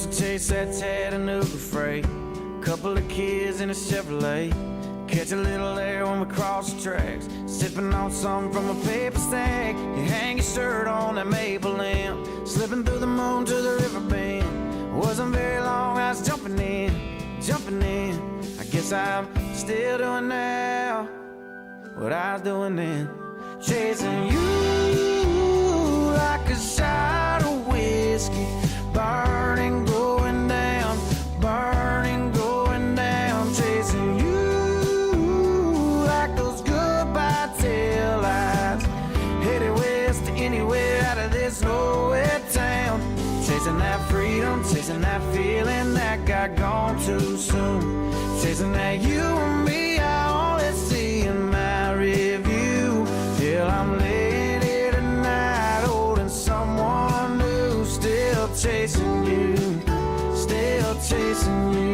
Used to chase that Chattanooga freight, couple of kids in a Chevrolet, catch a little air when we cross the tracks, sipping on something from a paper stack. You hang your shirt on that maple limb, slipping through the moon to the river bend. Wasn't very long, I was jumping in. I guess I'm still doing now what I was doing then, chasing you like a shot of whiskey, burning, going down, chasing you like those goodbye taillights, headed west to anywhere out of this nowhere town, chasing that freedom, chasing that feeling that got gone too soon, chasing that you and me I only see in my review. Till I'm laying here tonight holding someone new, still chasing you, still chasing you.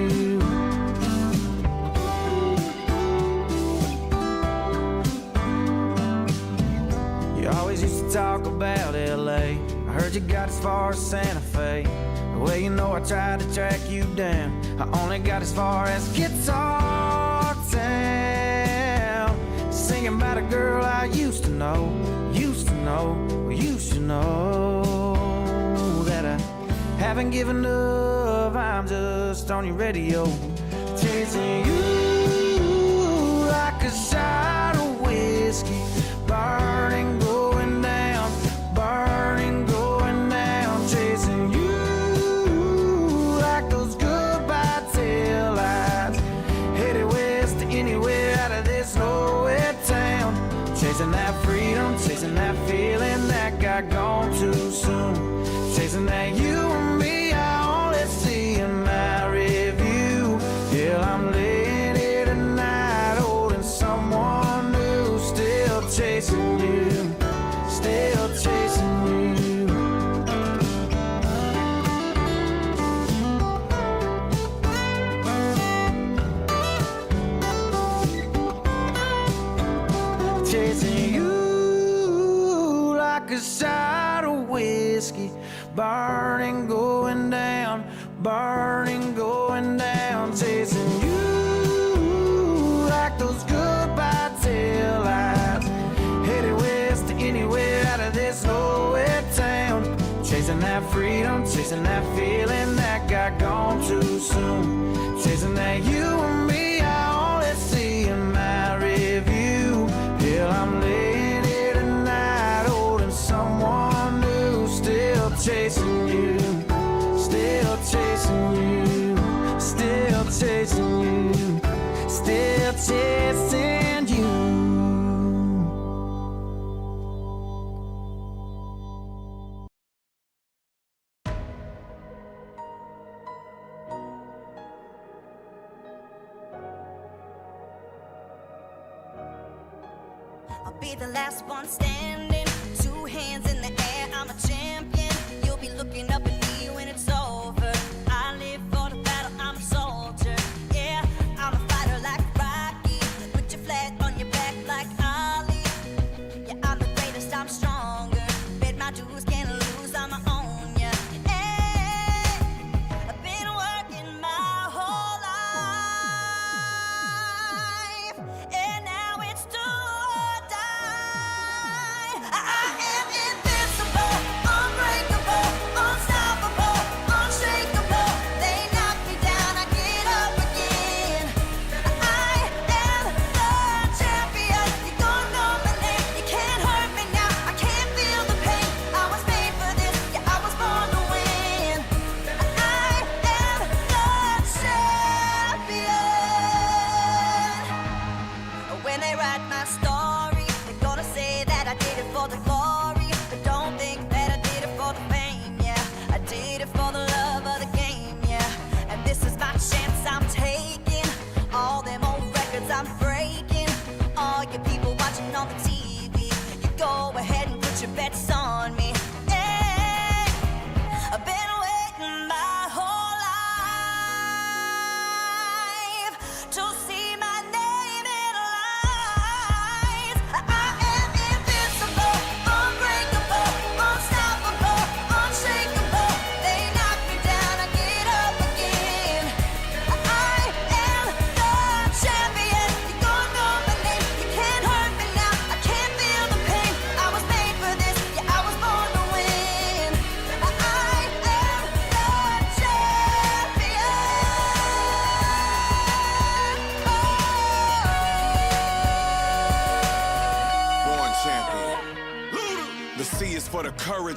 You always used to talk about LA, I heard you got as far as Santa Fe. Well, you know I tried to track you down, I only got as far as Guitar Town, singing about a girl I used to know, that I haven't given up, I'm just on your radio, chasing you like a shot of whiskey, burning, going down, chasing you like those goodbye taillights, headed west to anywhere out of this nowhere town, chasing that freedom, chasing that feeling that got gone too soon, chasing that you and me I only see in my review. Till I'm laying here tonight holding someone new, still chasing you, still chasing you. Chasing you like a shot of whiskey, burning, going down, chasing you like those goodbye taillights, headed west to anywhere out of this nowhere town, chasing that freedom, chasing that feeling that got gone too soon, chasing that you and me I only see in my review. Till I'm laying here tonight holding someone new, still chasing you, still chasing you, still chasing you, still chasing you. I'll be the last one standing, two hands in the air, I'm a champion. You'll be looking up at me when it's over. I live for the battle, I'm a soldier. Yeah, I'm a fighter like Rocky. Put your flag on your back like Ali. Yeah, I'm the greatest, I'm stronger. Bet my dues, can't lose, I'ma own ya. Hey, I've been working my whole life, and now it's do or die. I am in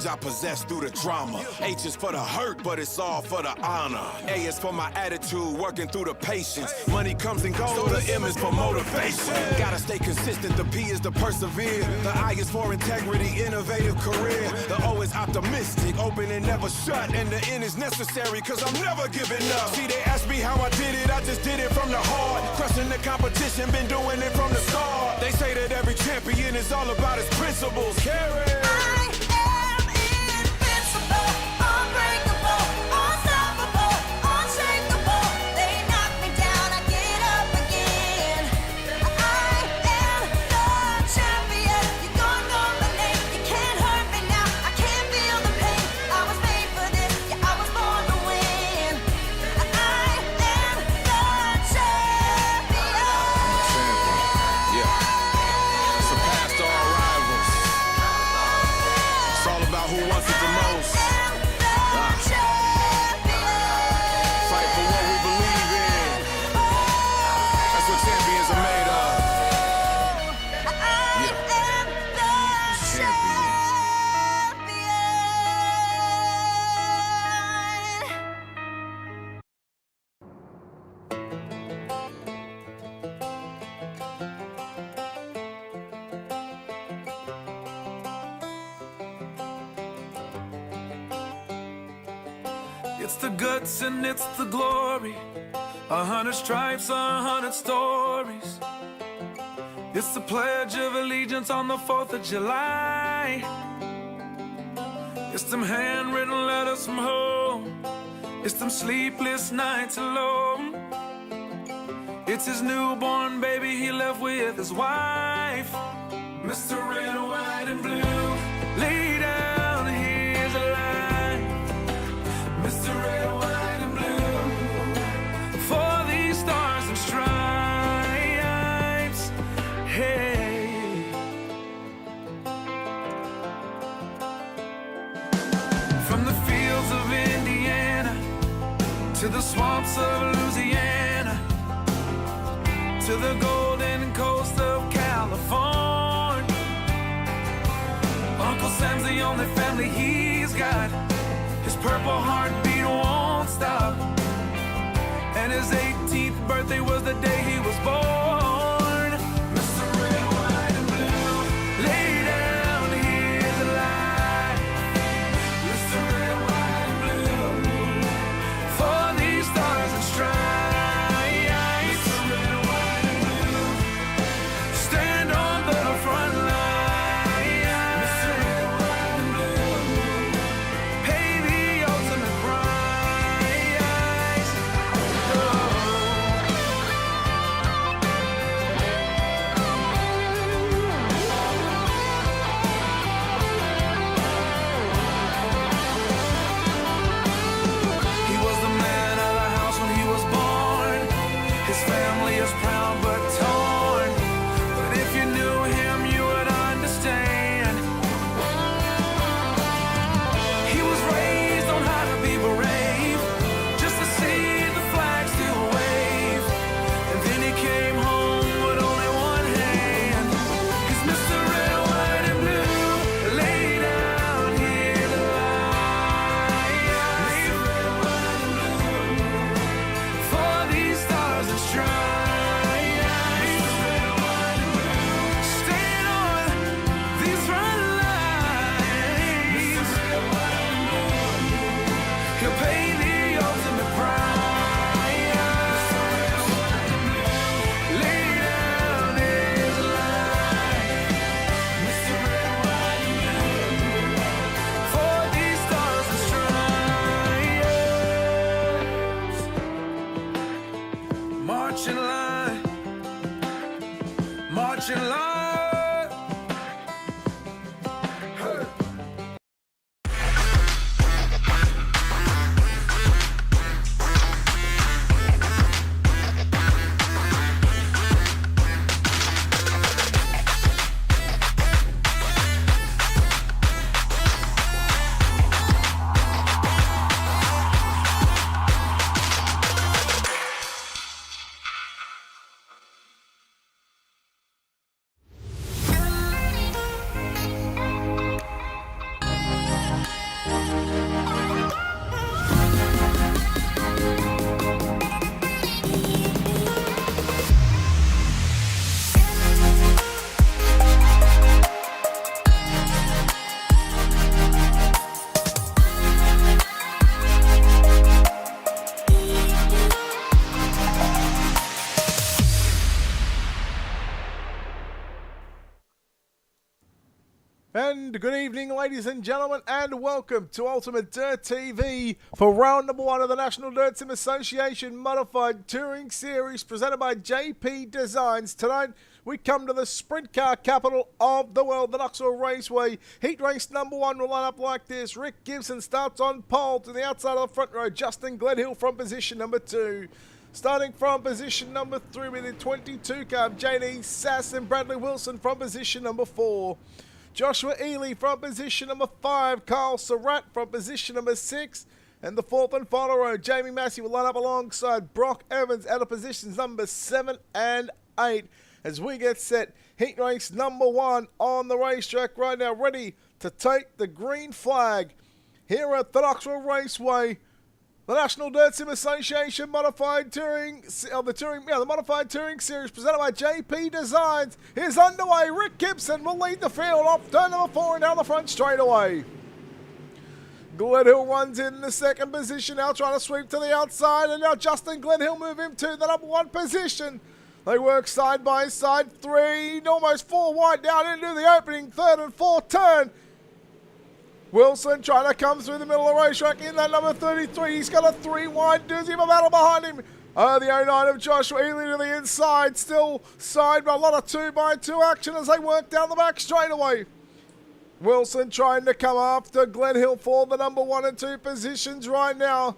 courage I possess through the drama. H is for the hurt, but it's all for the honor. A is for my attitude, working through the patience. Money comes and goes, so the M is for motivation. Gotta stay consistent, the P is to persevere. The I is for integrity, innovative career. The O is optimistic, open and never shut. And the N is necessary, cause I'm never giving up. See, they asked me how I did it, I just did it from the heart. Crushing the competition, been doing it from the start. They say that every champion is all about his principles. Carry. I am invincible, unbreakable, unstoppable, unshakable. They knock me down, I get up again. I am the champion. You're gonna know my name. You can't hurt me now. I can't feel the pain. I was made for this. Yeah, I was born to win. I am the champion. Yeah. Surpassed all rivals. It's all about who wants it the most. Fight for what we believe in. That's what champions are made of. It's the guts and it's the glory. 100 stripes, 100 stories. It's the Pledge of Allegiance on the 4th of July. It's them handwritten letters from home. It's them sleepless nights alone. It's his newborn baby he left with his wife. Mr. Red, White, and Blue, lay down his life. Mr. Red, White, and Blue, for these stars and stripes. Hey. From the fields of Indiana to the swamps of Louisiana to the golden coast of California, Uncle Sam's the only family he's got. His purple heartbeat won't stop. And his 18th birthday was the day he was born. Mr. Red, White, and Blue, lay down his life. Mr. Red, White, and Blue, for these stars and stripes. Mr. Red, White, and Blue, stand on the front line. Mr. Red, White, and Blue, pay the ultimate price. Oh. He was the man of the house when he was born. His family is proud but torn. But if you knew him, you would understand. He was raised on how to be brave, just to see the flag still wave. And then he came home with only one hand. 'Cause Mr. Red, White, and Blue lay down his life. Mr. Red, White, and Blue, for these stars and stripes. Mr. Red, White, and Blue, stand on these front lines. Mr. Red, White, and Blue, he'll pay the ultimate price. Mr. Red, White, and Blue, lay down his life. Mr. Red, White, and Blue, for these stars and stripes. March in line, march in line. Hey. And good evening, ladies and gentlemen, and welcome to Ultimate Dirt TV for round number 1 of the National Dirt Sim Association Modified Touring Series presented by JP Designs. Tonight, we come to the sprint car capital of the world, the Knoxville Raceway. Heat race number 1 will line up like this. Rick Gibson starts on pole to the outside of the front row. Justin Gledhill from position number 2. Starting from position number 3 with the 22 car, JD Sass and Bradley Wilson from position number 4. Joshua Ely from position number 5, Carl Surratt from position number 6, and the 4th and final row, Jamie Massey will line up alongside Brock Evans out of positions number 7 and 8 as we get set. Heat race number 1 on the racetrack right now, ready to take the green flag here at the Knoxville Raceway. The National Dirt Sim Association Modified Touring, the Modified Touring Series presented by JP Designs is underway. Rick Gibson will lead the field off turn number 4 and down the front straightaway. Gledhill runs in the second position now, trying to sweep to the outside, and now Justin Gledhill move him to the number 1 position. They work side by side, 3, almost 4 wide down into the opening third and 4th turn. Wilson trying to come through the middle of the racetrack in that number 33. He's got a 3 wide doozy of a battle behind him. The 09 of Joshua Ely to the inside. Still side, but a lot of 2x2 action as they work down the back straightaway. Wilson trying to come after Gledhill for the number 1 and 2 positions right now.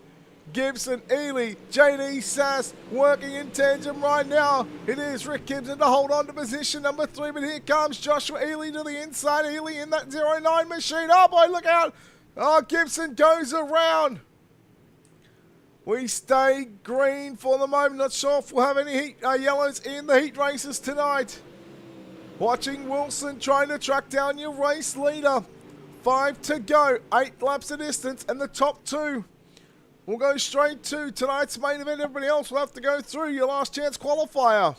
Gibson, Ely, JD Sass working in tandem right now. It is Rick Gibson to hold on to position number 3, but here comes Joshua Ely to the inside. Ely in that 09 machine. Oh boy, look out. Oh, Gibson goes around. We stay green for the moment. Not sure if we'll have any yellows in the heat races tonight. Watching Wilson trying to track down your race leader. 5 to go, 8 laps of distance, and the top 2 we'll go straight to tonight's main event. Everybody else will have to go through your last chance qualifier.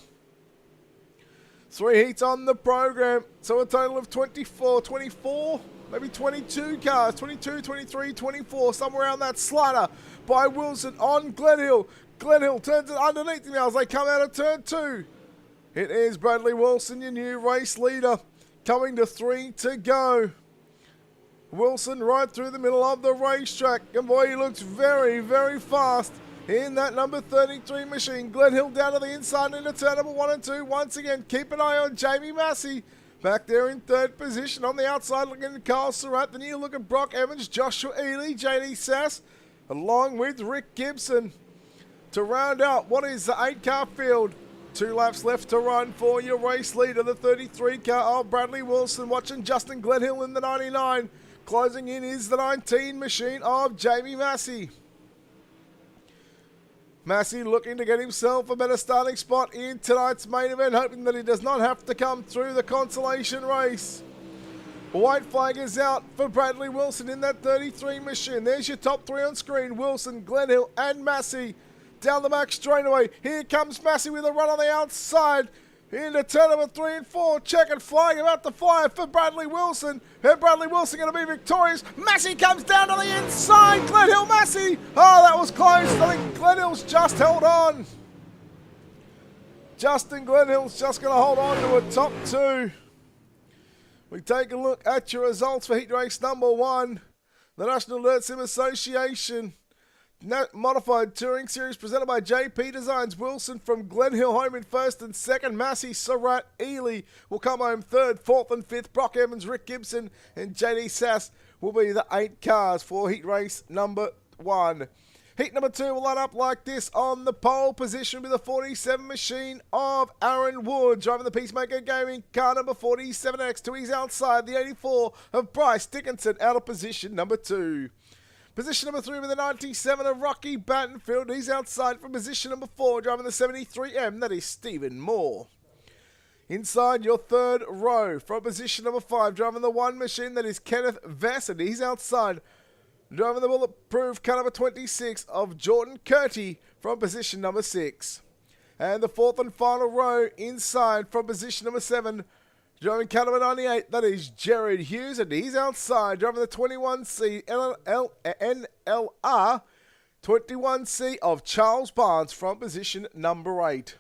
3 heats on the program, so a total of 24, maybe 22 cars, 22, 23, 24, somewhere around that slider by Wilson on Gledhill. Gledhill turns it underneath him now as they come out of turn 2. It is Bradley Wilson, your new race leader, coming to 3 to go. Wilson right through the middle of the racetrack, and boy, he looks very, very fast in that number 33 machine. Gledhill down to the inside into turn number 1 and 2. Once again, keep an eye on Jamie Massey back there in 3rd position. On the outside, looking at Carl Surratt. Then you look at Brock Evans, Joshua Ely, JD Sass, along with Rick Gibson to round out what is the 8-car field. 2 laps left to run for your race leader, the 33 car of Bradley Wilson. Watching Justin Gledhill in the 99. Closing in is the 19 machine of Jamie Massey. Massey looking to get himself a better starting spot in tonight's main event, hoping that he does not have to come through the consolation race. White flag is out for Bradley Wilson in that 33 machine. There's your top 3 on screen. Wilson, Gledhill and Massey down the back straightaway. Here comes Massey with a run on the outside. Into turn number 3 and 4, checkered flag about to fly for Bradley Wilson. And Bradley Wilson going to be victorious. Massey comes down to the inside. Gledhill, Massey. Oh, that was close. I think Gledhill's just held on. Justin Gledhill's just going to hold on to a top 2. We take a look at your results for heat race number 1. The National Dirt Sim Association Modified Touring Series presented by JP Designs. Wilson from Gledhill home in 1st and 2nd. Massey, Surratt, Ely will come home 3rd, 4th and 5th. Brock Evans, Rick Gibson and JD Sass will be the 8 cars for heat race number 1. Heat number 2 will line up like this. On the pole position with the 47 machine of Aaron Wood. Driving the Peacemaker Gaming car number 47X. To his outside, the 84 of Bryce Dickinson out of position number 2. Position number 3 with the 97 of Rocky Battenfield. He's outside from position number 4, driving the 73M. That is Stephen Moore. Inside your 3rd row from position number 5, driving the 1 machine. That is Kenneth Vassett. He's outside, driving the bulletproof car number 26 of Jordan Curti from position number 6. And the 4th and final row inside from position number 7, driving car number 98, that is Jared Hughes, and he's outside, driving the 21C NLR 21C of Charles Barnes from position number 8.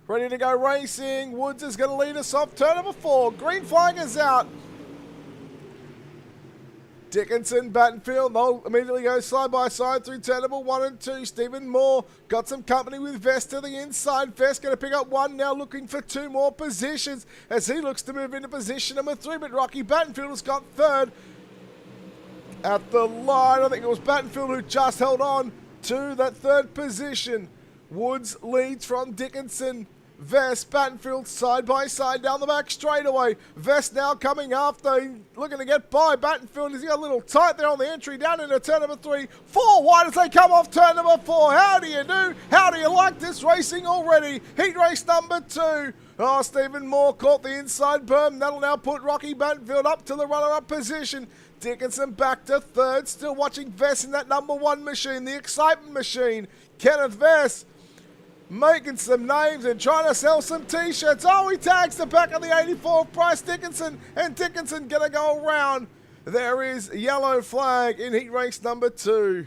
Ready to go racing. Woods is going to lead us off. Turn number 4. Green flag is out. Dickinson, Battenfield, they'll immediately go side by side through turn number 1 and 2. Stephen Moore got some company with Vest to the inside. Vest going to pick up 1 now, looking for 2 more positions as he looks to move into position number 3. But Rocky Battenfield has got 3rd at the line. I think it was Battenfield who just held on to that 3rd position. Woods leads from Dickinson. Vest, Battenfield side by side down the back straightaway. Vest now coming after, looking to get by Battenfield. He's got a little tight there on the entry down into turn number 3. 4 wide as they come off turn number 4. How do you do? How do you like this racing already? Heat race number 2. Oh, Stephen Moore caught the inside berm. That'll now put Rocky Battenfield up to the runner-up position. Dickinson back to 3rd. Still watching Vest in that number 1 machine, the excitement machine. Kenneth Vest making some names and trying to sell some t-shirts. Oh, he tags the back of the 84 of Bryce Dickinson, and Dickinson gonna go around. There is a yellow flag in heat race number 2.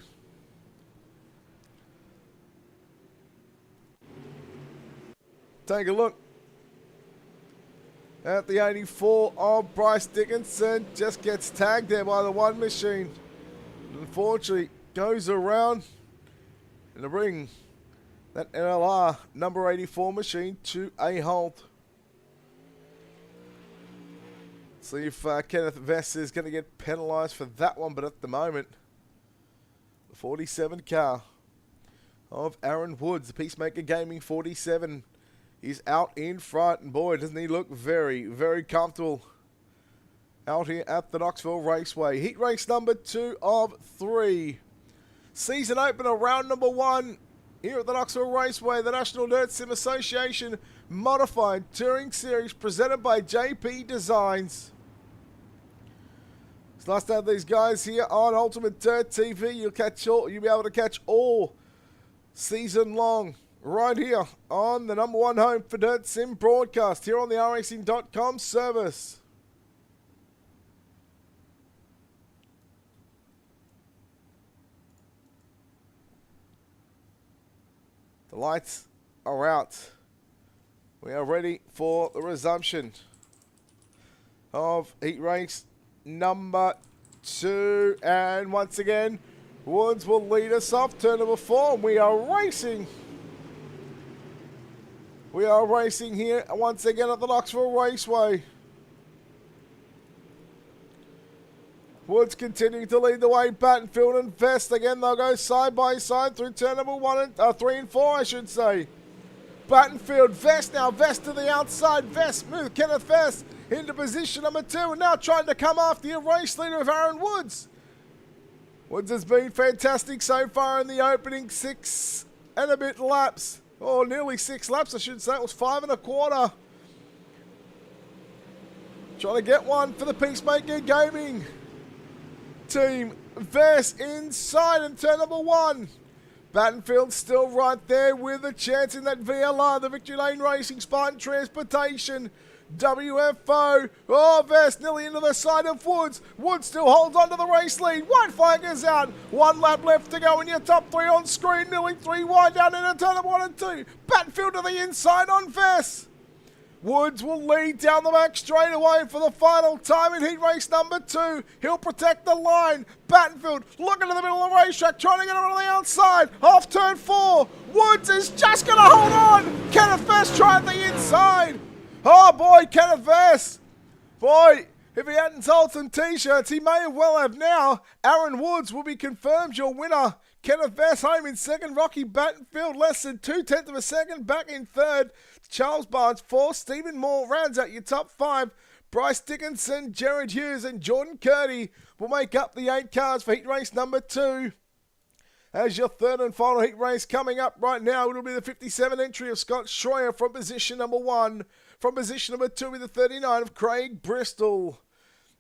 Take a look at the 84 of Bryce Dickinson. Just gets tagged there by the 1 machine. Unfortunately, goes around in the ring. That NLR number 84 machine to a halt. See if Kenneth Vest is going to get penalised for that one, but at the moment, the 47 car of Aaron Woods, the Peacemaker Gaming 47, is out in front, and boy, doesn't he look very, very comfortable out here at the Knoxville Raceway. Heat race number 2 of 3. Season opener, round number 1. Here at the Knoxville Raceway, the National Dirt Sim Association Modified Touring Series presented by JP Designs. It's nice to have these guys here on Ultimate Dirt TV. You'll be able to catch all season long right here on the number 1 home for Dirt Sim broadcast here on the racing.com service. The lights are out. We are ready for the resumption of heat race number 2. And once again, Woods will lead us off turn number 4. We are racing. We are racing here once again at the Knoxville Raceway. Woods continuing to lead the way. Battenfield and Vest again. They'll go side by side through turn number 3 and 4, I should say. Battenfield, Vest now. Vest to the outside. Vest move. Kenneth Vest into position number 2, and now trying to come after the race leader of Aaron Woods. Woods has been fantastic so far in the opening 6 and a bit laps. Oh, nearly 6 laps, I should say. It was 5 1/4. Trying to get one for the Peacemaker Gaming team. Vest inside in turn number 1. Battenfield still right there with a chance in that VLR, the Victory Lane Racing Spartan Transportation. WFO. Oh, Vest nearly into the side of Woods. Woods still holds on to the race lead. White flag is out. 1 lap left to go in your top 3 on screen. Nearly 3 wide down into turn number 1 and 2. Battenfield to the inside on Vest. Woods will lead down the back straight away for the final time in heat race number 2. He'll protect the line. Battenfield looking to the middle of the racetrack, trying to get around the outside. Off turn 4. Woods is just going to hold on. Kenneth Vest trying the inside. Oh boy, Kenneth Vest. Boy, if he hadn't sold some t-shirts, he may well have now. Aaron Woods will be confirmed your winner. Kenneth Vest home in 2nd. Rocky Battenfield less than 2/10 of a second back in 3rd. Charles Barnes 4th. Stephen Moore rounds out your top 5. Bryce Dickinson, Jared Hughes and Jordan Curdy will make up the 8 cars for heat race number 2. As your 3rd and final heat race coming up right now, it'll be the 57 entry of Scott Schroyer from position number 1. From position number 2 with the 39 of Craig Bristol.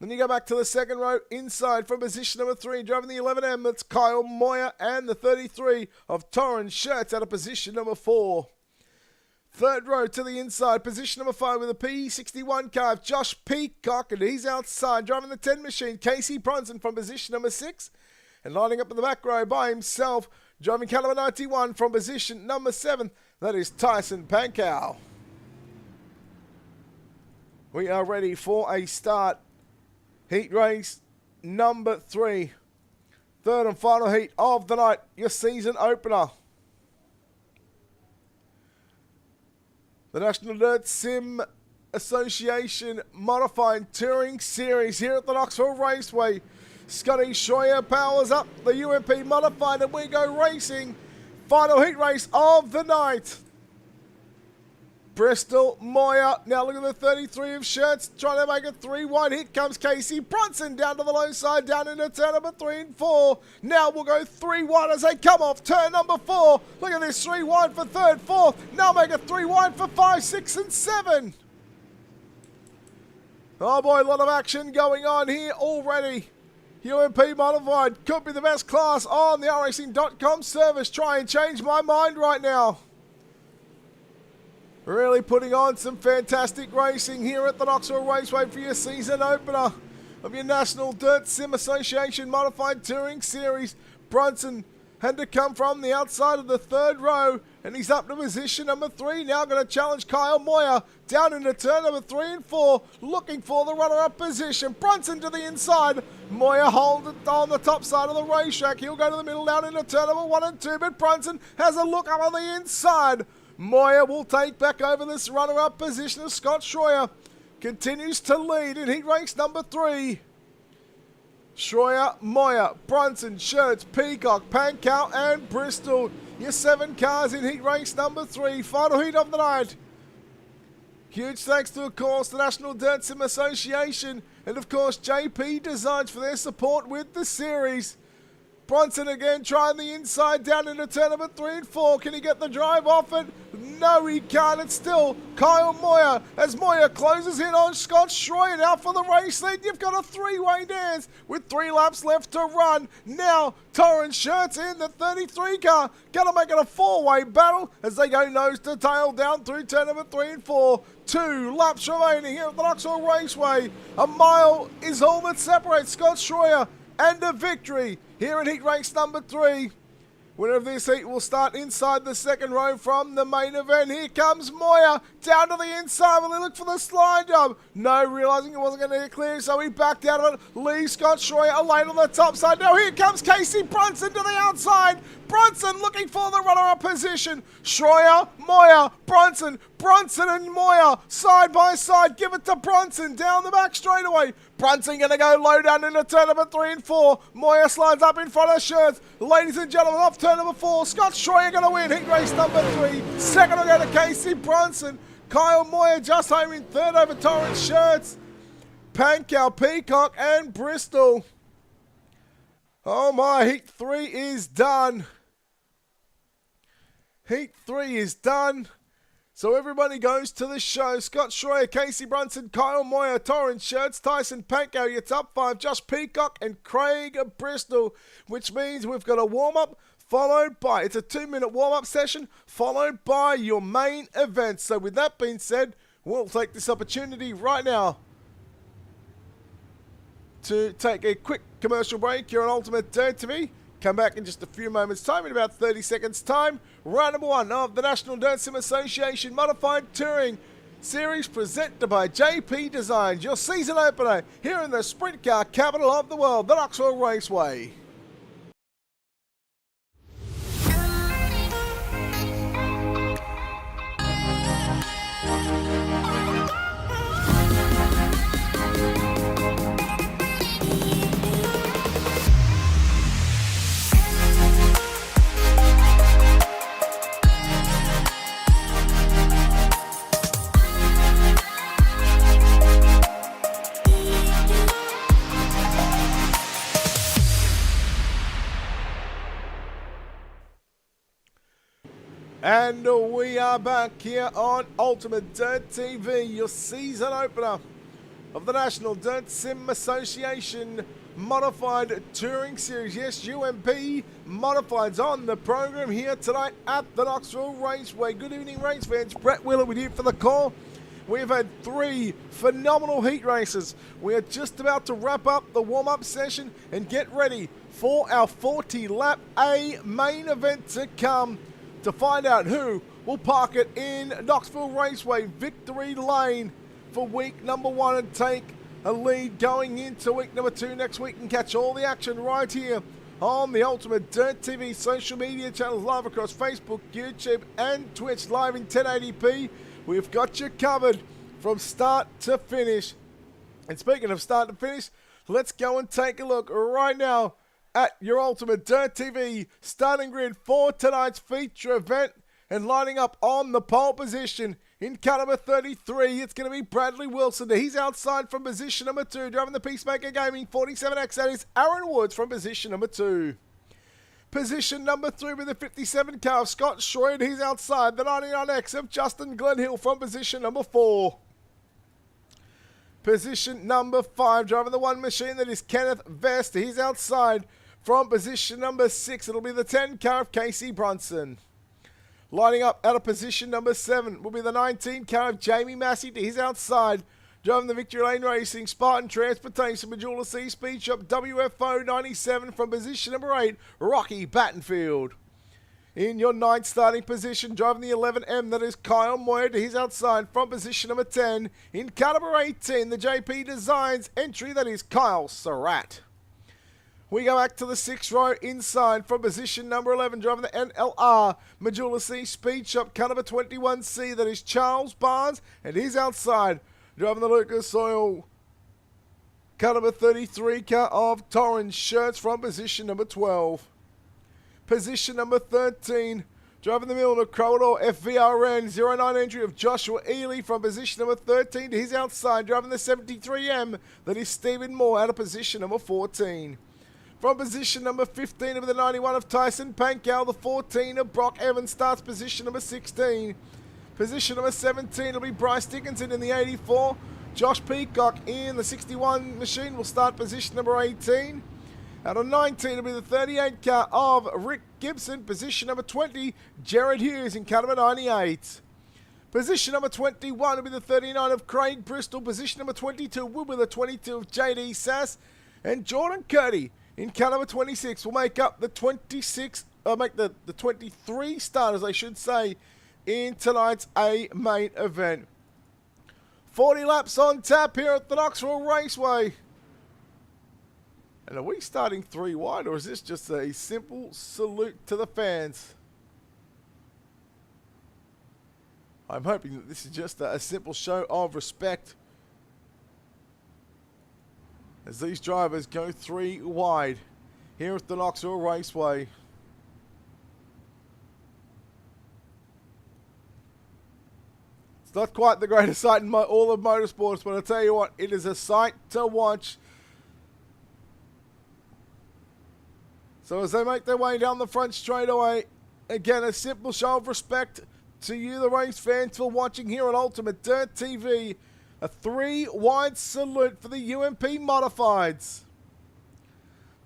Then you go back to the 2nd row inside from position number 3, driving the 11M, that's Kyle Moyer, and the 33 of Torrance Shirts out of position number 4. 3rd row to the inside, position number 5 with a P61 car, Josh Peacock, and he's outside, driving the 10 machine, Casey Brunson from position number 6. And lining up in the back row by himself, driving caliber 91 from position number 7, that is Tyson Pankow. We are ready for a start. Heat race number 3. Third and final heat of the night. Your season opener. The National Dirt Sim Association Modified Touring Series here at the Knoxville Raceway. Scotty Schroyer powers up the UMP Modified and we go racing. Final heat race of the night. Bristol, Moyer, now look at the 33 of Shirts, trying to make it 3 wide. Here comes Casey Brunson down to the low side, down into turn number 3 and 4. Now we'll go 3 wide as they come off turn number 4. Look at this, 3 wide for third, fourth. Now make it 3 wide for 5, 6 and 7. Oh boy, a lot of action going on here already. UMP Modified could be the best class on the racing.com service. Try and change my mind right now. Really putting on some fantastic racing here at the Knoxville Raceway for your season opener of your National Dirt Sim Association Modified Touring Series. Brunson had to come from the outside of the third row and he's up to position number 3. Now going to challenge Kyle Moyer down into turn number 3 and 4, looking for the runner-up position. Brunson to the inside. Moyer holds it on the top side of the racetrack. He'll go to the middle down into turn number 1 and 2, but Brunson has a look up on the inside. Moyer will take back over this runner-up position as Scott Schroyer continues to lead in heat race number 3. Schroyer, Moyer, Brunson, Shirts, Peacock, Pankow and Bristol. Your 7 cars in heat race number 3. Final heat of the night. Huge thanks to, of course, the National Dirt Sim Association and, of course, JP Designs for their support with the series. Brunson again trying the inside down into turn number 3 and 4. Can he get the drive off it? No, he can't. It's still Kyle Moyer as Moyer closes in on Scott Schroyer now for the race lead. You've got a 3-way dance with 3 laps left to run. Now, Torrance Shirts in the 33 car. Gonna make it a 4-way battle as they go nose to tail down through turn number 3 and 4. 2 laps remaining here at the Knoxville Raceway. A mile is all that separates Scott Schroyer and a victory here in heat race number 3. Winner of this heat will start inside the second row from the main event. Here comes Moyer down to the inside. Will he look for the slide job? No, realizing it wasn't going to get clear, so he backed out of it. Leaves Scott Schroyer lane on the top side. Now here comes Casey Brunson to the outside. Brunson looking for the runner-up position. Schroyer, Moyer, Brunson and Moyer side by side. Give it to Brunson down the back straightaway. Brunson going to go low down into turn number 3 and 4. Moyer slides up in front of Shirts. Ladies and gentlemen, off turn number 4. Scott Schroyer going to win heat race number 3. Second will go to Casey Brunson. Kyle Moyer just home in third over Torrance Shirts. Pankow, Peacock and Bristol. Oh my, heat 3 is done. Heat 3 is done. So everybody goes to the show. Scott Schroyer, Casey Brunson, Kyle Moyer, Torrance Shirts, Tyson Pankow, your top 5, Josh Peacock and Craig Bristol, which means we've got a warm-up followed by, it's a 2-minute warm-up session, followed by your main event. So with that being said, we'll take this opportunity right now to take a quick commercial break here on Ultimate Dirt TV. Come back in just a few moments' time, in about 30 seconds' time. Round number 1 of the National Dirt Sim Association Modified Touring Series presented by JP Designs, your season opener here in the sprint car capital of the world, the Knoxville Raceway. And we are back here on Ultimate Dirt TV, your season opener of the National Dirt Sim Association Modified Touring Series. Yes, UMP Modifieds on the program here tonight at the Knoxville Raceway. Good evening, race fans. Brett Wheeler with you for the call. We've had 3 phenomenal heat races. We are just about to wrap up the warm-up session and get ready for our 40-lap A main event to come, to find out who will park it in Knoxville Raceway Victory Lane for week number 1 and take a lead going into week number 2 next week, and catch all the action right here on the Ultimate Dirt TV social media channels, live across Facebook, YouTube and Twitch, live in 1080p. We've got you covered from start to finish. And speaking of start to finish, let's go and take a look right now at your Ultimate Dirt TV starting grid for tonight's feature event. And lining up on the pole position in car number 33, it's going to be Bradley Wilson. He's outside from position number 2. Driving the Peacemaker Gaming 47X, that is Aaron Woods from position number 2. Position number 3 with the 57 car of Scott Schroyd. He's outside the 99X of Justin Glenhill from position number 4. Position number 5, driving the one machine, that is Kenneth Vest. He's outside from position number 6. It'll be the 10 car of Casey Brunson. Lining up out of position number 7 will be the 19 car of Jamie Massey. He's outside, driving the Victory Lane Racing, Spartan Transportation, Majula C Speed Shop, WFO 97 from position number 8, Rocky Battenfield. In your 9th starting position, driving the 11M, that is Kyle Moyer. He's outside from position number 10. In car number 18, the JP Designs entry, that is Kyle Surratt. We go back to the 6th row inside from position number 11, driving the NLR Majula C Speed Shop, car number 21C, that is Charles Barnes, and he's outside, driving the Lucas Oil, car number 33, car of Torrens Shirts from position number 12. Position number 13, driving the Milner Corridor FVRN 09 entry of Joshua Ely from position number 13. He's outside, driving the 73M, that is Stephen Moore, out of position number 14. From position number 15 of the 91 of Tyson Pankow, the 14 of Brock Evans starts position number 16. Position number 17 will be Bryce Dickinson in the 84. Josh Peacock in the 61 machine will start position number 18. Out of 19 will be the 38 car of Rick Gibson. Position number 20, Jared Hughes in car number 98. Position number 21 will be the 39 of Craig Bristol. Position number 22 will be the 22 of JD Sass. And Jordan Curdy in car number 26 will make up the 23 starters, I should say, in tonight's A main event. 40 laps on tap here at the Knoxville Raceway. And are we starting 3 wide, or is this just a simple salute to the fans? I'm hoping that this is just a simple show of respect as these drivers go 3 wide here at the Knoxville Raceway. It's not quite the greatest sight in all of motorsports, but I'll tell you what, it is a sight to watch. So as they make their way down the front straightaway, again, a simple show of respect to you, the race fans, for watching here on Ultimate Dirt TV. A 3 wide salute for the UMP Modifieds.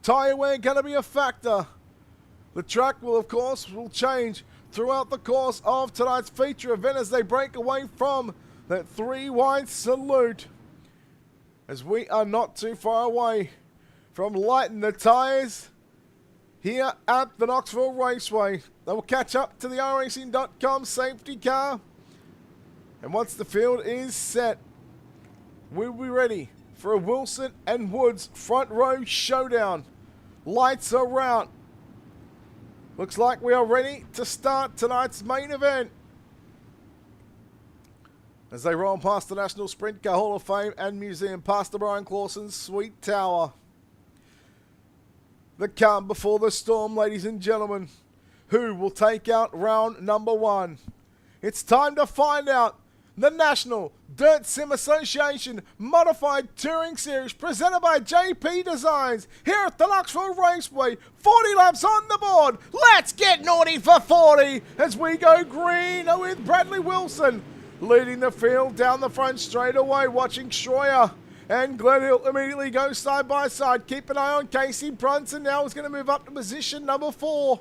Tyre wear going to be a factor. The track will, of course, change throughout the course of tonight's feature event as they break away from that 3 wide salute. As we are not too far away from lighting the tyres here at the Knoxville Raceway. They will catch up to the iRacing.com safety car. And once the field is set, we'll be ready for a Wilson and Woods front row showdown. Lights are out. Looks like we are ready to start tonight's main event. As they roll past the National Sprint Car Hall of Fame and Museum, past the Brian Clawson's Sweet Tower. The calm before the storm, ladies and gentlemen. Who will take out round number 1? It's time to find out. The National Dirt Sim Association Modified Touring Series presented by JP Designs here at the Knoxville Raceway. 40 laps on the board. Let's get naughty for 40 as we go green with Bradley Wilson leading the field down the front straightaway, watching Schroyer and Glenhill immediately go side by side. Keep an eye on Casey Brunson now. He's going to move up to position number 4.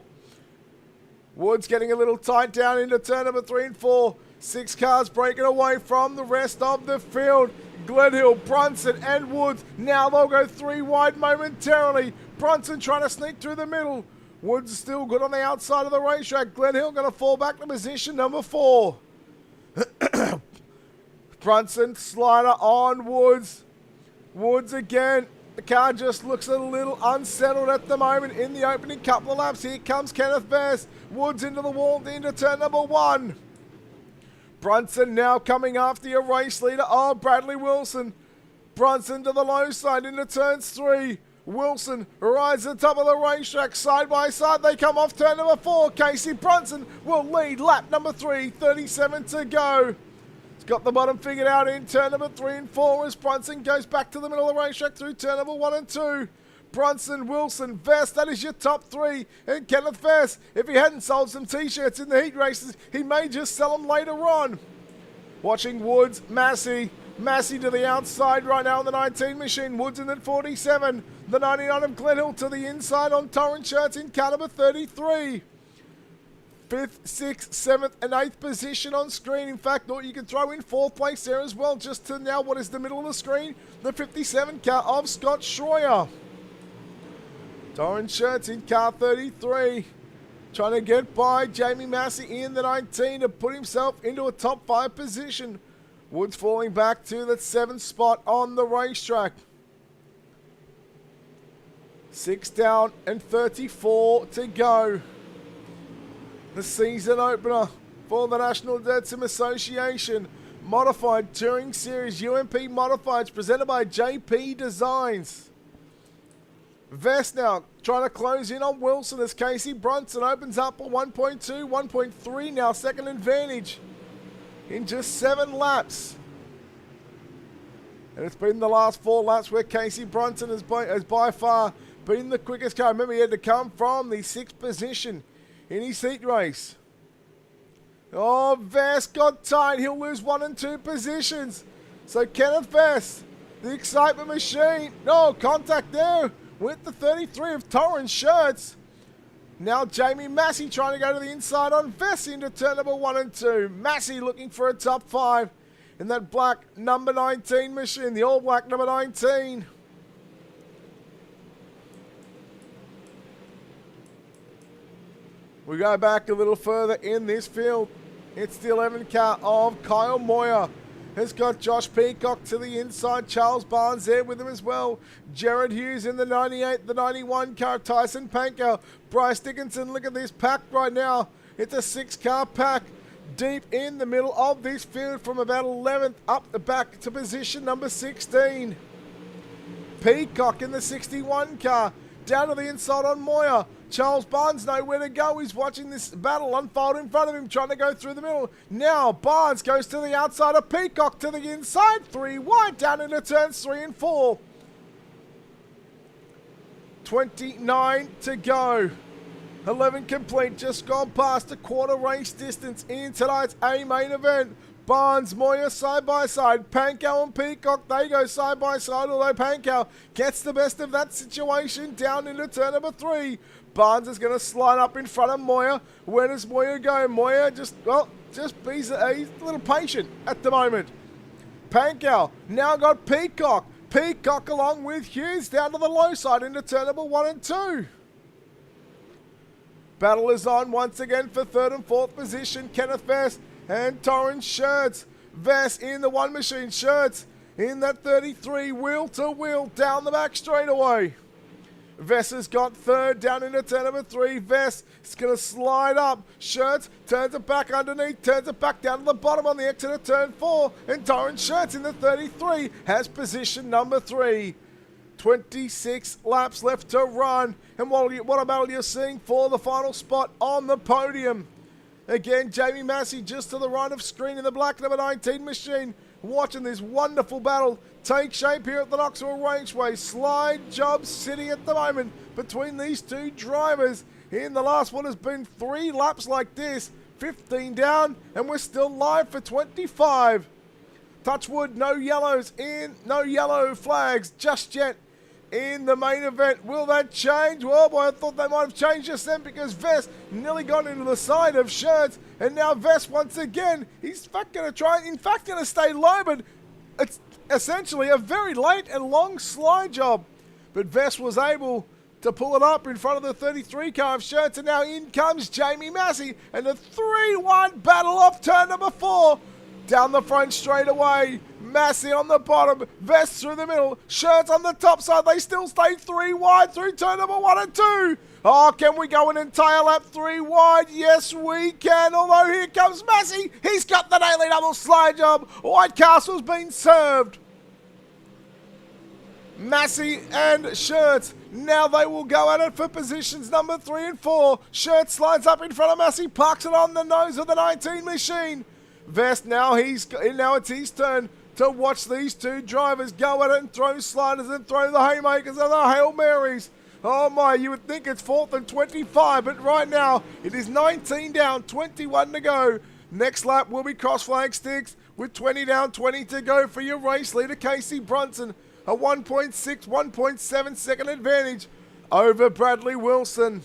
Woods getting a little tight down into turn number 3 and 4. 6 cars breaking away from the rest of the field. Glenhill, Brunson and Woods. Now they'll go 3 wide momentarily. Brunson trying to sneak through the middle. Woods still good on the outside of the racetrack. Glenhill going to fall back to position number 4. Brunson slider on Woods. Woods again. The car just looks a little unsettled at the moment in the opening couple of laps. Here comes Kenneth Best. Woods into the wall, into turn number 1. Brunson now coming after your race leader. Oh, Bradley Wilson. Brunson to the low side into turns 3. Wilson rides to the top of the racetrack. Side by side, they come off turn number 4. Casey Brunson will lead lap number 3. 37 to go. Got the bottom figured out in turn number 3 and 4 as Brunson goes back to the middle of the racetrack through turn number 1 and 2. Brunson, Wilson, Vest, that is your top 3. And Kenneth Vest, if he hadn't sold some t-shirts in the heat races, he may just sell them later on. Watching Woods, Massey. Massey to the outside right now on the 19 machine. Woods in at 47. The 99 of Glenhill to the inside on Torrent Shirts in car number 33. 5th, 6th, 7th and 8th position on screen. In fact, you can throw in 4th place there as well, just to now what is the middle of the screen, the 57 car of Scott Schroyer. Torrent Shirts in car 33. Trying to get by Jamie Massey in the 19 to put himself into a top 5 position. Woods falling back to the 7th spot on the racetrack. 6 down and 34 to go. The season opener for the National Dirt Sim Association Modified Touring Series UMP Modifieds presented by JP Designs. Vest now trying to close in on Wilson as Casey Brunson opens up a 1.2, 1.3 now second advantage in just 7 laps. And it's been the last 4 laps where Casey Brunson has by far been the quickest car. Remember, he had to come from the 6th position in his heat race. Oh, Vest got tight. He'll lose 1 and 2 positions. So Kenneth Vest, the excitement machine. No, contact there with the 33 of Torrent Shirts. Now Jamie Massey trying to go to the inside on Vest into turn number 1 and 2. Massey looking for a top 5 in that black number 19 machine, the all black number 19. We go back a little further in this field. It's the 11 car of Kyle Moyer. Has got Josh Peacock to the inside. Charles Barnes there with him as well. Jared Hughes in the 98, the 91 car. Tyson Pankow. Bryce Dickinson. Look at this pack right now. It's a 6-car pack. Deep in the middle of this field from about 11th up the back to position number 16. Peacock in the 61 car. Down to the inside on Moyer. Charles Barnes nowhere to go. He's watching this battle unfold in front of him, trying to go through the middle. Now Barnes goes to the outside of Peacock to the inside. 3 wide down into turns 3 and 4. 29 to go. 11 complete, just gone past a quarter race distance in tonight's A main event. Barnes, Moyer side by side. Pankow and Peacock, they go side by side, although Pankow gets the best of that situation down into turn number 3. Barnes is going to slide up in front of Moyer. Where does Moyer go? Moyer he's a little patient at the moment. Pankow now got Peacock. Peacock along with Hughes down to the low side into turn number 1 and 2. Battle is on once again for 3rd and 4th position. Kenneth Vest and Torrent Shirts. Vest in the 1 machine. Shirts in that 33 wheel to wheel down the back straightaway. Vest has got 3rd down into turn number 3. Vest is going to slide up. Shirts turns it back underneath, turns it back down to the bottom on the exit of turn 4. And Torrent Shirts in the 33 has position number 3. 26 laps left to run. And what a battle you're seeing for the final spot on the podium. Again, Jamie Massey just to the right of screen in the black number 19 machine. Watching this wonderful battle take shape here at the Knoxville Raceway. Slide job city at the moment between these 2 drivers. In the last one has been 3 laps like this. 15 down and we're still live for 25. Touchwood, no yellows in, no yellow flags just yet in the main event. Will that change? Well, boy, I thought they might have changed just then because Vest nearly got into the side of Shirts. And now Vest once again, he's going to stay low, but it's essentially a very late and long slide job. But Vest was able to pull it up in front of the 33 car of Shirts. And now in comes Jamie Massey and a 3-1 battle off turn number 4. Down the front straight away. Massey on the bottom. Vest through the middle. Shirts on the top side. They still stay 3 wide through turn number 1 and 2. Oh, can we go an entire lap 3 wide? Yes, we can. Although here comes Massey. He's got the daily double slide job. Whitecastle's been served. Massey and Shirts. Now they will go at it for positions number 3 and 4. Shirts slides up in front of Massey. Parks it on the nose of the 19 machine. Vest now it's his turn to watch these 2 drivers go at it and throw sliders and throw the haymakers and the Hail Marys. Oh my, you would think it's 4th and 25, but right now it is 19 down, 21 to go. Next lap will be cross flag sticks with 20 down, 20 to go for your race leader, Casey Brunson. A 1.6, 1.7 second advantage over Bradley Wilson.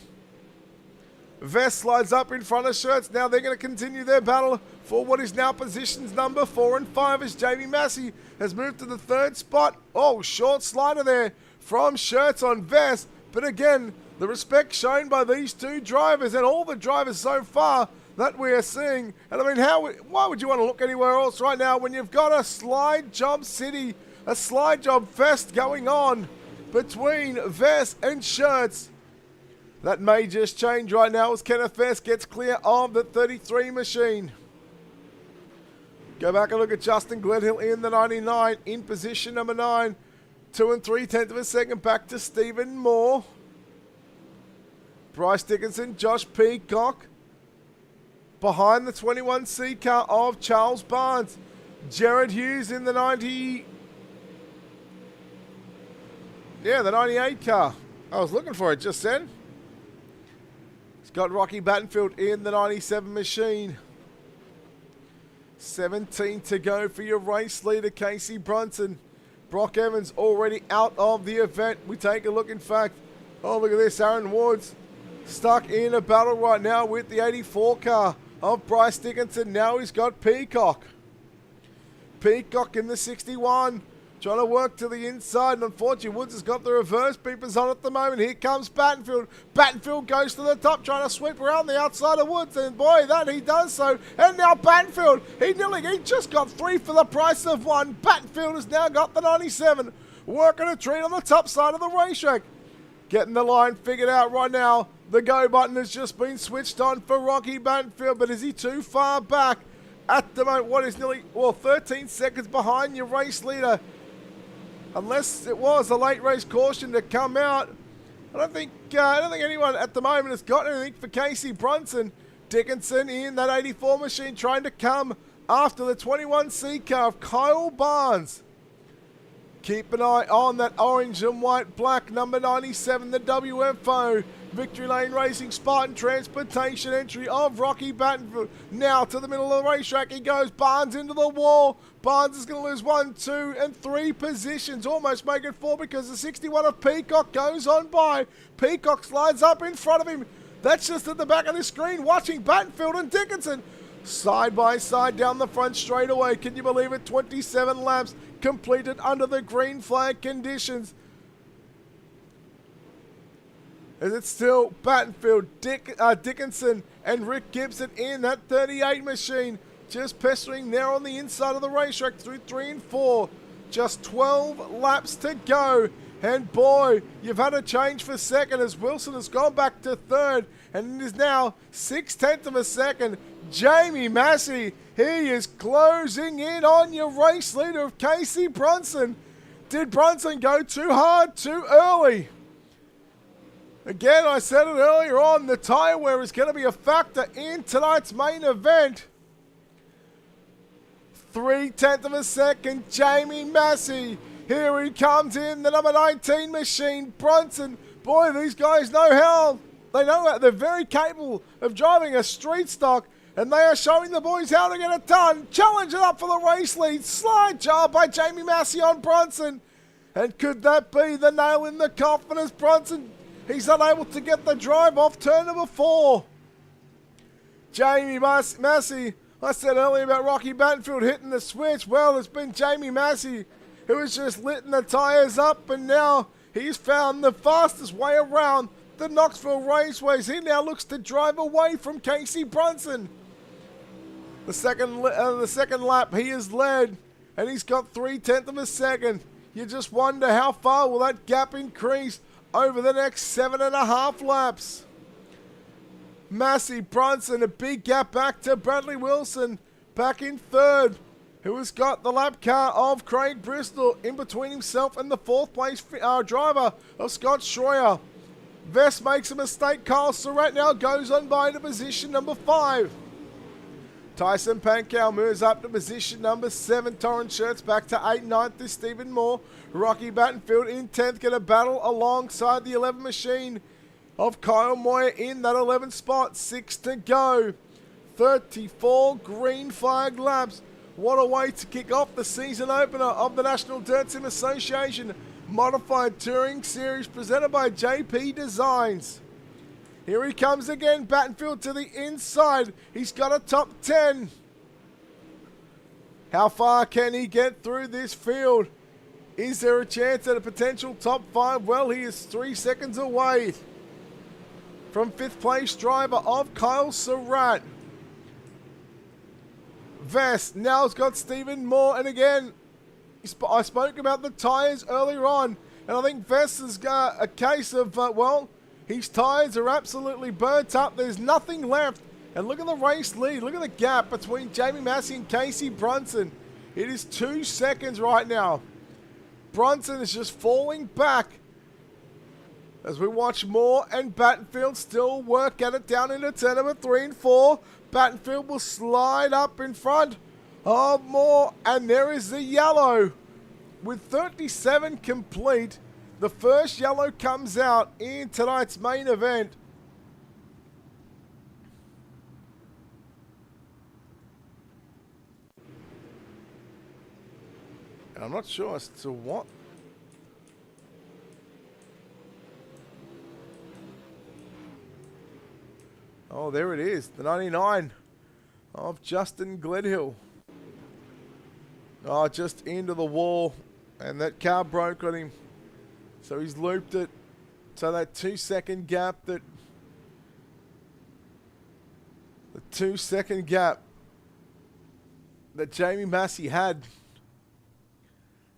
Vest slides up in front of Shirts. Now they're going to continue their battle for what is now positions number 4 and 5 as Jamie Massey has moved to the 3rd spot. Oh, short slider there from Shirts on Vest. But again, the respect shown by these 2 drivers and all the drivers so far that we are seeing. And I mean, why would you want to look anywhere else right now when you've got a slide job city, a slide job fest going on between Vest and Shirts? That may just change right now as Kenneth Vest gets clear of the 33 machine. Go back and look at Justin Gledhill in the 99 in position number 9. 2 3/10 of a second back to Stephen Moore. Bryce Dickinson, Josh Peacock. Behind the 21C car of Charles Barnes. Jared Hughes in the 90. Yeah, the 98 car. I was looking for it just then. It's got Rocky Battenfield in the 97 machine. 17 to go for your race leader, Casey Brunson. Brock Evans already out of the event. We take a look, in fact. Oh, look at this. Aaron Ward's stuck in a battle right now with the 84 car of Bryce Dickinson. Now he's got Peacock. Peacock in the 61. Trying to work to the inside, and unfortunately Woods has got the reverse beepers on at the moment. Here comes Battenfield. Battenfield goes to the top, trying to sweep around the outside of Woods, and boy, that he does so. And now Battenfield, he just got 3 for the price of 1. Battenfield has now got the 97, working a treat on the top side of the racetrack. Getting the line figured out right now. The go button has just been switched on for Rocky Battenfield, but is he too far back? At the moment, what is nearly, 13 seconds behind your race leader. Unless it was a late race caution to come out. I don't think anyone at the moment has got anything for Casey Brunson. Dickinson in that 84 machine trying to come after the 21C car of Kyle Barnes. Keep an eye on that orange and white black number 97, the WFO. Victory Lane Racing Spartan Transportation entry of Rocky Battenfield. Now to the middle of the racetrack he goes. Barnes into the wall. Barnes is going to lose 1, 2, and 3 positions. Almost make it 4 because the 61 of Peacock goes on by. Peacock slides up in front of him. That's just at the back of the screen watching Battenfield and Dickinson. Side by side down the front straightaway. Can you believe it? 27 laps completed under the green flag conditions. As it's still Battenfield, Dickinson and Rick Gibson in that 38 machine. Just pestering there on the inside of the racetrack through 3 and 4. Just 12 laps to go. And boy, you've had a change for second as Wilson has gone back to 3rd. And it is now 6/10 of a second. Jamie Massey, he is closing in on your race leader of Casey Brunson. Did Brunson go too hard, too early? Again, I said it earlier on, the tyre wear is going to be a factor in tonight's main event. 3/10 of a second, Jamie Massey. Here he comes in, the number 19 machine, Brunson. Boy, these guys know how. They know that they're very capable of driving a street stock, and they are showing the boys how to get it done. Challenge it up for the race lead. Slide job by Jamie Massey on Brunson. And could that be the nail in the coffin as Brunson, he's unable to get the drive off turn number 4. Jamie Massey, I said earlier about Rocky Battenfield hitting the switch. Well, it's been Jamie Massey who has just lit the tyres up, and now he's found the fastest way around the Knoxville raceways. He now looks to drive away from Casey Brunson. The second lap, he is led, and he's got 3/10 of a second. You just wonder how far will that gap increase over the next 7.5 laps. Massey, Brunson, a big gap back to Bradley Wilson, back in third, who has got the lap car of Craig Bristol in between himself and the fourth place driver of Scott Schroyer. Vest makes a mistake. Kyle Surratt now goes on by to position number 5. Tyson Pankow moves up to position number 7. Torrance Shirts back to 8. 9th is Stephen Moore. Rocky Battenfield in 10th, going to battle alongside the 11 machine of Kyle Moyer in that 11th spot. 6 to go. 34 green flag laps. What a way to kick off the season opener of the National Dirt Sim Association Modified Touring Series presented by JP Designs. Here he comes again, Battenfield to the inside. He's got a top 10. How far can he get through this field? Is there a chance at a potential top 5? Well, he is 3 seconds away from 5th place driver of Kyle Surratt. Vest now has got Stephen Moore, and again, I spoke about the tyres earlier on, and I think Vest has got a case of, well, his tyres are absolutely burnt up. There's nothing left. And look at the race lead. Look at the gap between Jamie Massey and Casey Brunson. It is 2 seconds right now. Brunson is just falling back as we watch Moore and Battenfield still work at it down into turn number 3 and 4. Battenfield will slide up in front of Moore, and there is the yellow. With 37 complete, the first yellow comes out in tonight's main event. And I'm not sure as to what. Oh, there it is. The 99 of Justin Gledhill. Oh, just into the wall. And that car broke on him. So he's looped it. So that 2 second gap that... The 2 second gap that Jamie Massey had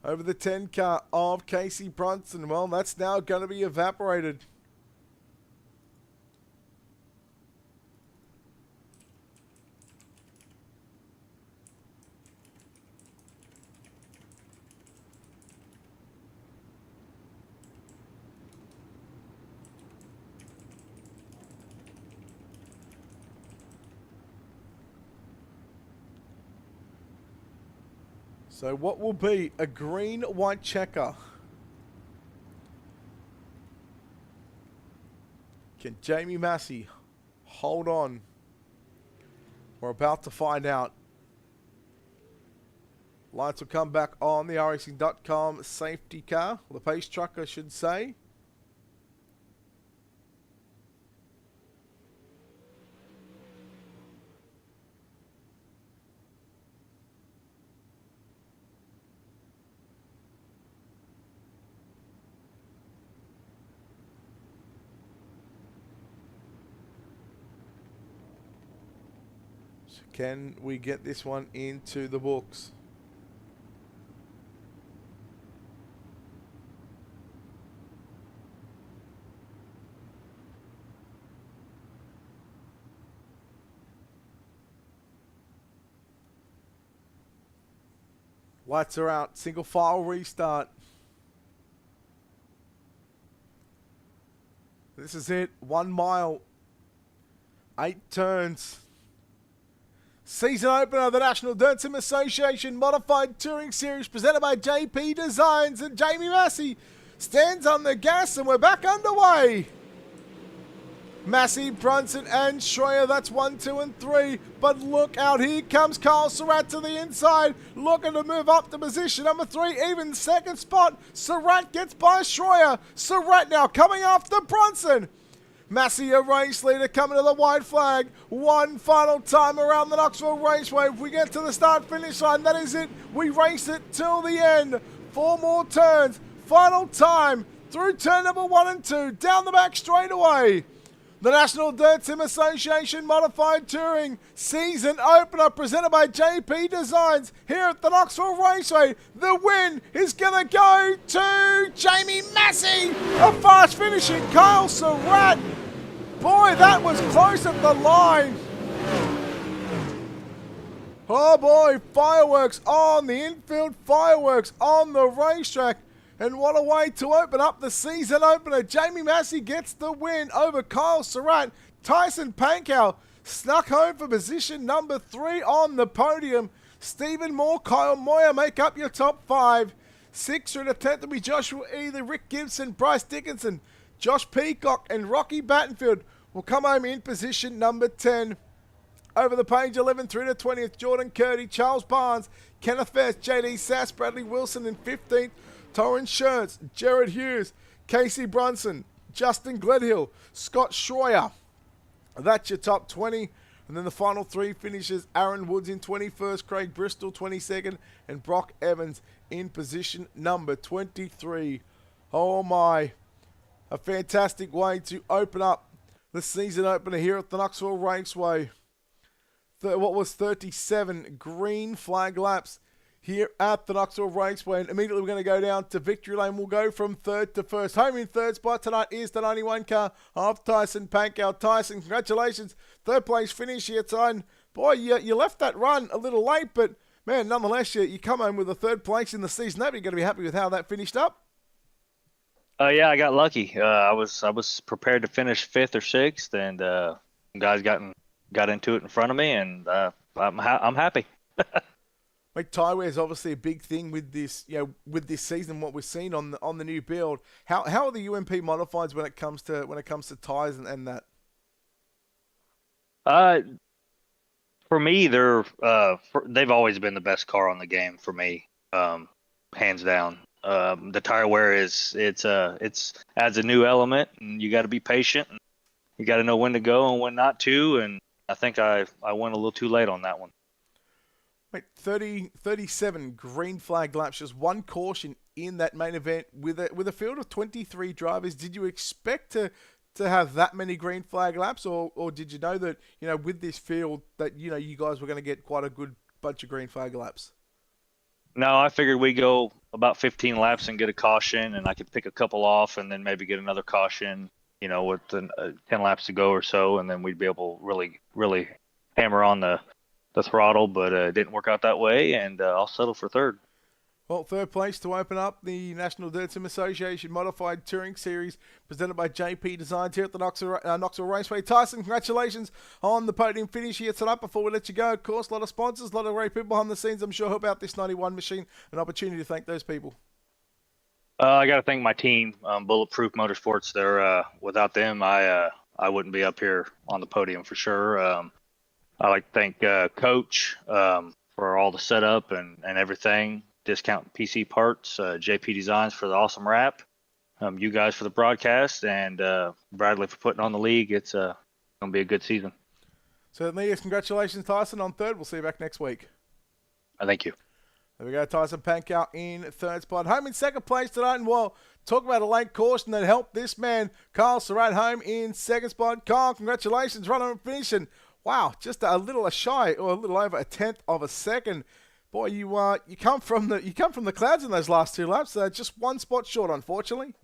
over the 10 car of Casey Brunson. Well, that's now going to be evaporated. So what will be a green-white checker? Can Jamie Massey hold on? We're about to find out. Lights will come back on the racing.com safety car, or the pace truck I should say. Can we get this one into the books? Lights are out. Single file restart. This is it. 1 mile. 8 turns. Season opener of the National Dirt Sim Association Modified Touring Series presented by JP Designs, and Jamie Massey stands on the gas and we're back underway. Massey, Brunson and Schroyer, that's 1, 2 and 3. But look out, here comes Kyle Surratt to the inside, looking to move up to position number 3, even second spot. Surratt gets by Schroyer. Surratt now coming after Brunson. Massey, a race leader, coming to the white flag. One final time around the Knoxville Raceway. If we get to the start-finish line, that is it. We race it till the end. 4 more turns. Final time through turn number 1 and 2. Down the back straightaway. The National Dirt Sim Association Modified Touring Season Opener presented by JP Designs here at the Knoxville Raceway. The win is going to go to Jamie Massey. A fast finishing Kyle Surratt. Boy, that was close at the line. Oh boy, fireworks on the infield, fireworks on the racetrack. And what a way to open up the season opener. Jamie Massey gets the win over Kyle Surratt. Tyson Pankow snuck home for position number 3 on the podium. Stephen Moore, Kyle Moyer make up your top 5. 6 through the 10th will be Joshua Either, Rick Gibson, Bryce Dickinson, Josh Peacock and Rocky Battenfield will come home in position number 10. Over the page 11 through to 20th, Jordan Curdy, Charles Barnes, Kenneth Vest, JD Sass, Bradley Wilson in 15th. Torrance Schertz, Jared Hughes, Casey Brunson, Justin Gledhill, Scott Schroyer. That's your top 20. And then the final 3 finishes Aaron Woods in 21st, Craig Bristol 22nd, and Brock Evans in position number 23. Oh my. A fantastic way to open up the season opener here at the Knoxville Raceway. What was 37 green flag laps here at the Knoxville Raceway, and immediately we're going to go down to victory lane. We'll go from 3rd to 1st. Home in 3rd spot tonight is the 91 car of Tyson Pankow. Tyson, congratulations. 3rd place finish here tonight. Boy, you left that run a little late, but man, nonetheless, you come home with a 3rd place in the season. You're going to be happy with how that finished up. Yeah, I got lucky. I was prepared to finish 5th or 6th, and guys got into it in front of me, and I'm happy. Like, tire is obviously a big thing with this, with this season. What we're seeing on the new build. How are the UMP modifieds when it comes to tires and that? For me, they've always been the best car on the game for me, hands down. The tire wear adds a new element, and you got to be patient. And you got to know when to go and when not to. And I think I went a little too late on that one. Wait, 37 green flag laps, just 1 caution in that main event with a field of 23 drivers. Did you expect to have that many green flag laps, or did you know that with this field that you guys were going to get quite a good bunch of green flag laps? No, I figured we'd go about 15 laps and get a caution, and I could pick a couple off and then maybe get another caution, with 10 laps to go or so, and then we'd be able to really, really hammer on the throttle, but it didn't work out that way, and I'll settle for 3rd. Well, 3rd place to open up the National Dirt Sim Association Modified Touring Series presented by JP Designs here at the Knoxville Raceway. Tyson, congratulations on the podium finish here tonight. Before we let you go, of course, a lot of sponsors, a lot of great people behind the scenes, I'm sure, help out this 91 machine. An opportunity to thank those people. I got to thank my team, Bulletproof Motorsports. Without them, I wouldn't be up here on the podium for sure. I like to thank Coach for all the setup and everything. Discount PC Parts, JP Designs for the awesome wrap, you guys for the broadcast, and Bradley for putting on the league. It's going to be a good season. Certainly, congratulations, Tyson, on 3rd. We'll see you back next week. Thank you. There we go, Tyson Pankow in 3rd spot. Home in 2nd place tonight, and we'll talk about a late caution that helped this man, Kyle Surratt, home in 2nd spot. Kyle, congratulations, run on finish, and wow, just a little shy, or a little over a 1/10 of a second. Boy, you come from the clouds in those last 2 laps. Just 1 spot short, unfortunately.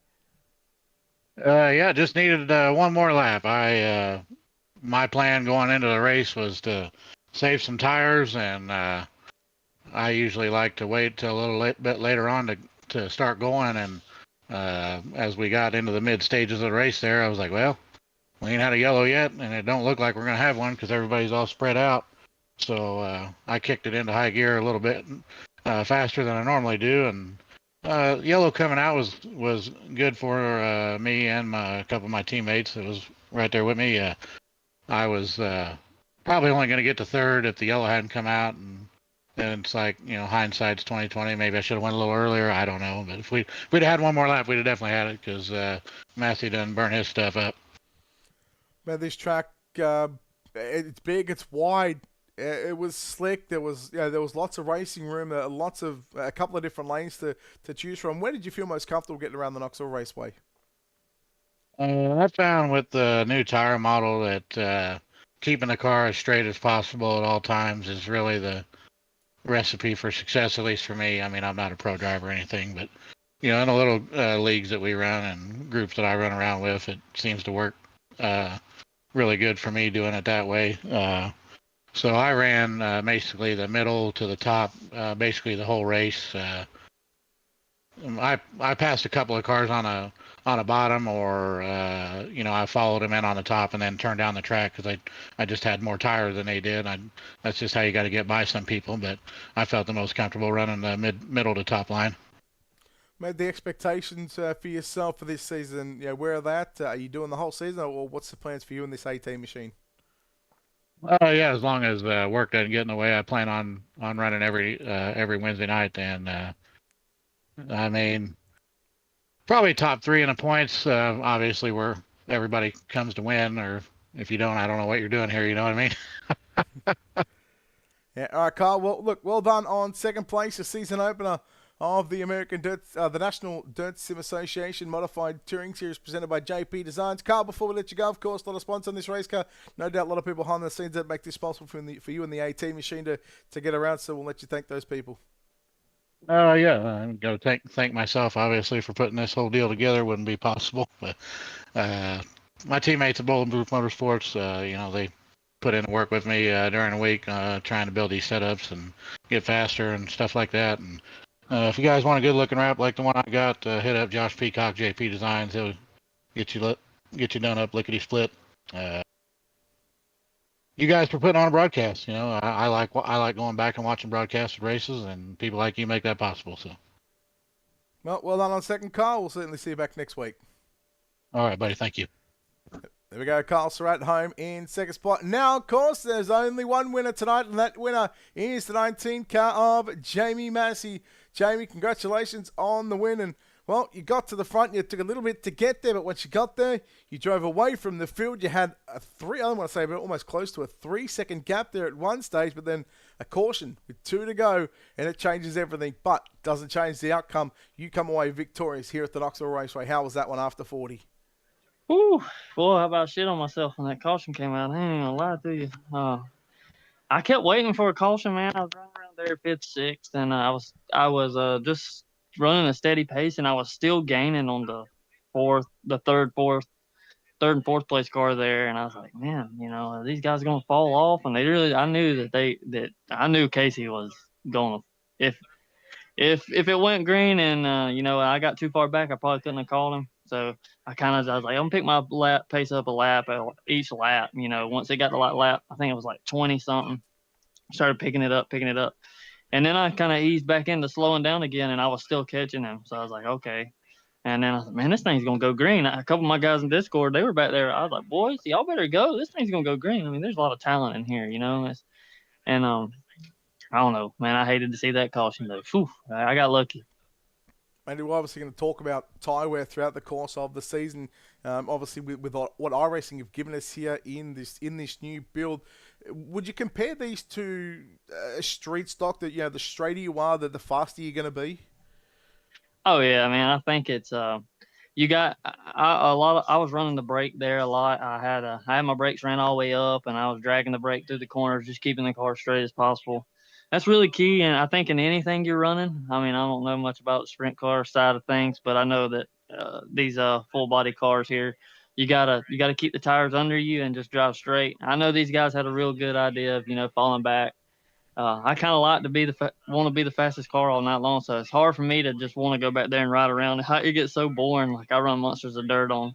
Yeah, just needed 1 more lap. My plan going into the race was to save some tires, and I usually like to wait till a little bit later on to start going. And as we got into the mid stages of the race there, I was like, well, we ain't had a yellow yet, and it don't look like we're going to have one because everybody's all spread out. So I kicked it into high gear a little bit faster than I normally do, and yellow coming out was good for me and a couple of my teammates that was right there with me. I was probably only going to get to 3rd if the yellow hadn't come out, and then it's like, hindsight's 20/20. Maybe I should have went a little earlier. I don't know, but if we'd had 1 more lap, we'd have definitely had it because Massey done burn his stuff up. Man, this track, it's big, it's wide. It was slick. There was lots of racing room, a couple of different lanes to choose from. Where did you feel most comfortable getting around the Knoxville Raceway? I found with the new tire model that keeping the car as straight as possible at all times is really the recipe for success, at least for me. I mean, I'm not a pro driver or anything, but in the little leagues that we run and groups that I run around with, it seems to work really good for me doing it that way. So I ran basically the middle to the top, basically the whole race. I passed a couple of cars on a bottom, or I followed them in on the top and then turned down the track because I just had more tires than they did. That's just how you got to get by some people. But I felt the most comfortable running the middle to top line. Mate, the expectations for yourself for this season, where are that? Are you doing the whole season, or what's the plans for you in this 18 machine? Yeah, as long as work doesn't get in the way, I plan on running every Wednesday night. And I mean, probably top 3 in the points. Obviously, where everybody comes to win, or if you don't, I don't know what you're doing here. You know what I mean? Yeah. All right, Carl. Well, look, well done on second place, the season opener of the the National Dirt Sim Association Modified Touring Series presented by JP Designs. Carl, before we let you go, of course, a lot of sponsors on this race car. No doubt a lot of people behind the scenes that make this possible for you and the 18 machine to get around, so we'll let you thank those people. Yeah, I'm going to thank myself, obviously, for putting this whole deal together. Wouldn't be possible. But my teammates at Bulletproof Motorsports, they put in work with me during the week trying to build these setups and get faster and stuff like that. And if you guys want a good looking wrap like the one I got, hit up Josh Peacock, JP Designs. He'll get you done up lickety split. You guys for putting on a broadcast. I like going back and watching broadcasted races, and people like you make that possible. So, Well done on second, Carl. We'll certainly see you back next week. all right, buddy. Thank you. There we go, Carl Surratt home in second spot. Now, of course, there's only one winner tonight, and that winner is the 19 car of Jamie Massey. Jamie, congratulations on the win. And, well, you got to the front. You took a little bit to get there, but once you got there, you drove away from the field. You had I don't want to say, but almost close to a 3-second gap there at one stage, but then a caution with 2 to go, and it changes everything, but doesn't change the outcome. You come away victorious here at the Knoxville Raceway. How was that one after 40? Whew, boy, how about shit on myself when that caution came out? I ain't gonna lie to you. I kept waiting for a caution, man. I was running around there fifth, sixth, and I was just running a steady pace, and I was still gaining on the third and fourth place car there, and I was like, man, are these guys gonna fall off? And I knew Casey was gonna if it went green and I got too far back, I probably couldn't have called him. So I was like, I'm gonna pick my pace up a lap each lap. Once it got to lap, I think it was like 20 something. Started picking it up, and then I kind of eased back into slowing down again, and I was still catching him. So I was like, okay. And then I was like, man, this thing's gonna go green. A couple of my guys in Discord, they were back there. I was like, boys, y'all better go. This thing's gonna go green. I mean, there's a lot of talent in here, and I don't know, man. I hated to see that caution though. Whew, I got lucky. And we're obviously going to talk about tyre wear throughout the course of the season. Obviously, with what iRacing have given us here in this new build, would you compare these to street stock? That the straighter you are, the faster you're going to be. Oh yeah, man. I think it's you got a lot. I was running the brake there a lot. I had my brakes ran all the way up, and I was dragging the brake through the corners, just keeping the car straight as possible. That's really key, and I think in anything you're running, I mean, I don't know much about the sprint car side of things, but I know that these full body cars here, you gotta keep the tires under you and just drive straight. I know these guys had a real good idea of falling back. I kind of like to want to be the fastest car all night long, so it's hard for me to just want to go back there and ride around. It gets so boring. Like I run Monsters of Dirt on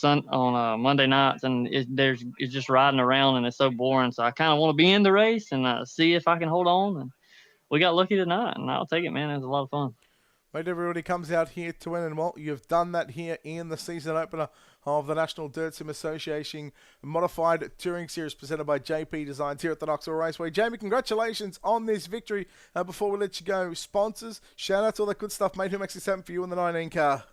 Monday nights, and it's just riding around, and it's so boring. So I kind of want to be in the race and see if I can hold on. And we got lucky tonight, and I'll take it, man. It was a lot of fun. Mate, everybody comes out here to win, and well, you've done that here in the season opener of the National Dirt Sim Association Modified Touring Series presented by JP Designs here at the Knoxville Raceway. Jamie, congratulations on this victory. Before we let you go, sponsors, shout out to all that good stuff, mate. Who makes this happen for you in the 19 car?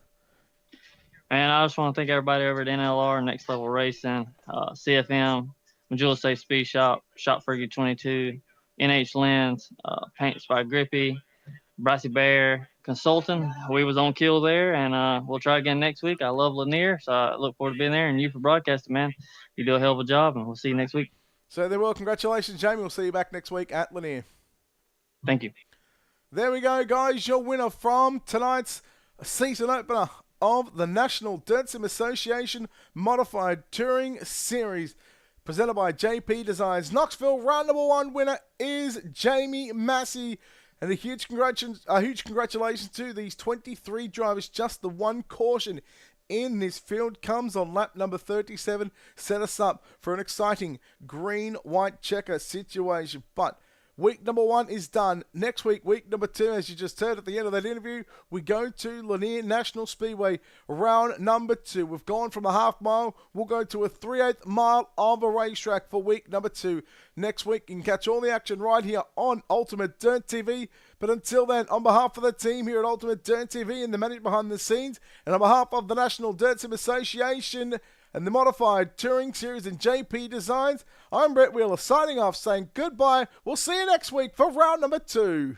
Man, I just want to thank everybody over at NLR, Next Level Racing, CFM, Majula Safe Speed Shop, Shop Fergie 22, NH Lens, Paints by Grippy, Brassy Bear, consulting. We was on kill there, and we'll try again next week. I love Lanier, so I look forward to being there. And you for broadcasting, man. You do a hell of a job, and we'll see you next week. So there, well, congratulations, Jamie. We'll see you back next week at Lanier. Thank you. There we go, guys. Your winner from tonight's season opener of the National Dirt Sim Association Modified Touring Series, presented by JP Designs. Knoxville round number 1 winner is Jamie Massey. And a huge congratulations to these 23 drivers. Just the one caution in this field comes on lap number 37. Set us up for an exciting green-white checker situation. But week number 1 is done. Next week, week number 2, as you just heard at the end of that interview, we go to Lanier National Speedway, round number 2. We've gone from a half mile. We'll go to a 3/8 mile of a racetrack for week number 2. Next week, you can catch all the action right here on Ultimate Dirt TV. But until then, on behalf of the team here at Ultimate Dirt TV and the management behind the scenes, and on behalf of the National Dirt Sim Association and the Modified Touring Series and JP Designs, I'm Brett Wheeler signing off saying goodbye. We'll see you next week for round number 2.